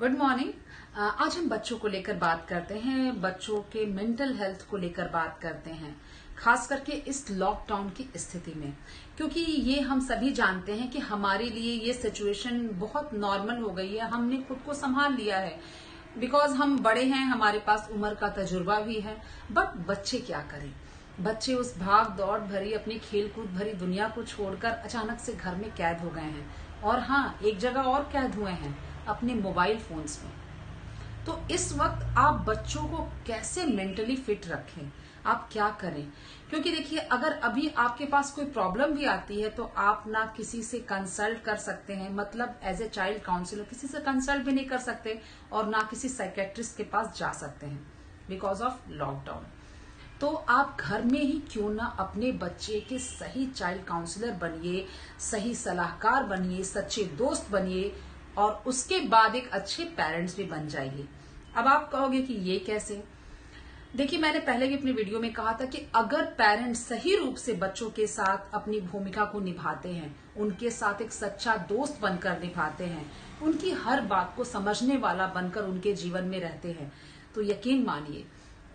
Good morning. आज हम बच्चों को लेकर बात करते हैं, बच्चों के मेंटल हेल्थ को लेकर बात करते हैं, खास करके इस लॉकडाउन की स्थिति में, क्योंकि ये हम सभी जानते हैं कि हमारे लिए ये सिचुएशन बहुत नॉर्मल हो गई है। हमने खुद को संभाल लिया है बिकॉज हम बड़े हैं, हमारे पास उम्र का तजुर्बा भी है। बट बच्चे क्या करें? बच्चे उस भाग दौड़ भरी, अपनी खेलकूद भरी दुनिया को छोड़कर अचानक से घर में कैद हो गए हैं। और हाँ, एक जगह और कैद हुए हैं, अपने मोबाइल फोन्स में। तो इस वक्त आप बच्चों को कैसे मेंटली फिट रखें, आप क्या करें? क्योंकि देखिए, अगर अभी आपके पास कोई प्रॉब्लम भी आती है तो आप ना किसी से कंसल्ट कर सकते हैं, मतलब एज ए चाइल्ड काउंसलर किसी से कंसल्ट भी नहीं कर सकते, और ना किसी साइकेट्रिस्ट के पास जा सकते हैं बिकॉज ऑफ लॉकडाउन। तो आप घर में ही क्यों ना अपने बच्चे के सही चाइल्ड काउंसलर बनिए, सही सलाहकार बनिए, सच्चे दोस्त बनिए, और उसके बाद एक अच्छे पेरेंट्स भी बन जाइए। अब आप कहोगे कि ये कैसे? देखिए, मैंने पहले भी अपनी वीडियो में कहा था कि अगर पेरेंट्स सही रूप से बच्चों के साथ अपनी भूमिका को निभाते हैं, उनके साथ एक सच्चा दोस्त बनकर निभाते हैं, उनकी हर बात को समझने वाला बनकर उनके जीवन में रहते हैं, तो यकीन मानिए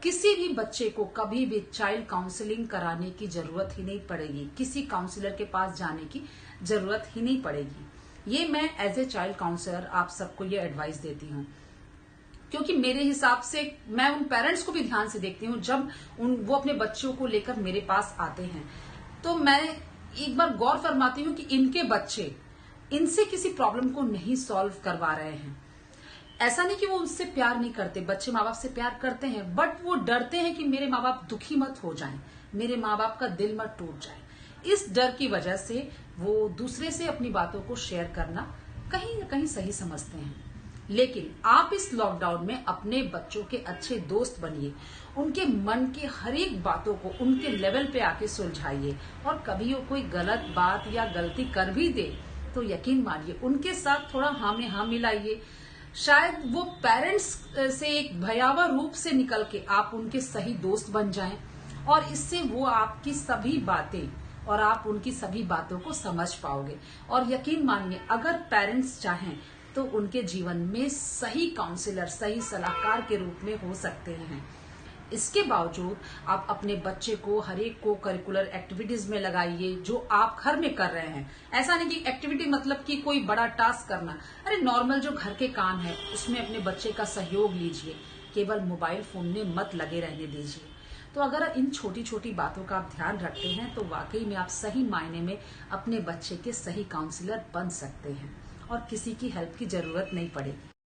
किसी भी बच्चे को कभी भी चाइल्ड काउंसलिंग कराने की जरूरत ही नहीं पड़ेगी, किसी काउंसलर के पास जाने की जरूरत ही नहीं पड़ेगी। ये मैं एज ए चाइल्ड काउंसलर आप सबको ये एडवाइस देती हूँ, क्योंकि मेरे हिसाब से मैं उन पेरेंट्स को भी ध्यान से देखती हूँ। जब वो अपने बच्चों को लेकर मेरे पास आते हैं तो मैं एक बार गौर फरमाती हूँ कि इनके बच्चे इनसे किसी प्रॉब्लम को नहीं सॉल्व करवा रहे हैं। ऐसा नहीं कि वो उनसे प्यार नहीं करते, बच्चे माँ बाप से प्यार करते हैं, बट वो डरते हैं कि मेरे माँ बाप दुखी मत हो जाएं, मेरे माँ बाप का दिल मत टूट जाए। इस डर की वजह से वो दूसरे से अपनी बातों को शेयर करना कहीं न कहीं सही समझते हैं। लेकिन आप इस लॉकडाउन में अपने बच्चों के अच्छे दोस्त बनिए, उनके मन की हर एक बातों को उनके लेवल पे आके सुलझाइए, और कभी वो कोई गलत बात या गलती कर भी दे तो यकीन मानिए उनके साथ थोड़ा हाँ में हाँ मिलाइए। शायद वो पेरेंट्स से एक भयावह रूप से निकल के आप उनके सही दोस्त बन जाएं, और इससे वो आपकी सभी बातें और आप उनकी सभी बातों को समझ पाओगे। और यकीन मानिए, अगर पेरेंट्स चाहें तो उनके जीवन में सही काउंसलर, सही सलाहकार के रूप में हो सकते हैं। इसके बावजूद आप अपने बच्चे को हर एक को करिकुलर एक्टिविटीज में लगाइए जो आप घर में कर रहे हैं। ऐसा नहीं कि एक्टिविटी मतलब कि कोई बड़ा टास्क करना, अरे नॉर्मल जो घर के काम है उसमें अपने बच्चे का सहयोग लीजिए, केवल मोबाइल फोन में मत लगे रहने दीजिए। तो अगर इन छोटी छोटी बातों का आप ध्यान रखते हैं तो वाकई में आप सही मायने में अपने बच्चे के सही काउंसलर बन सकते हैं और किसी की हेल्प की जरूरत नहीं पड़ेगी।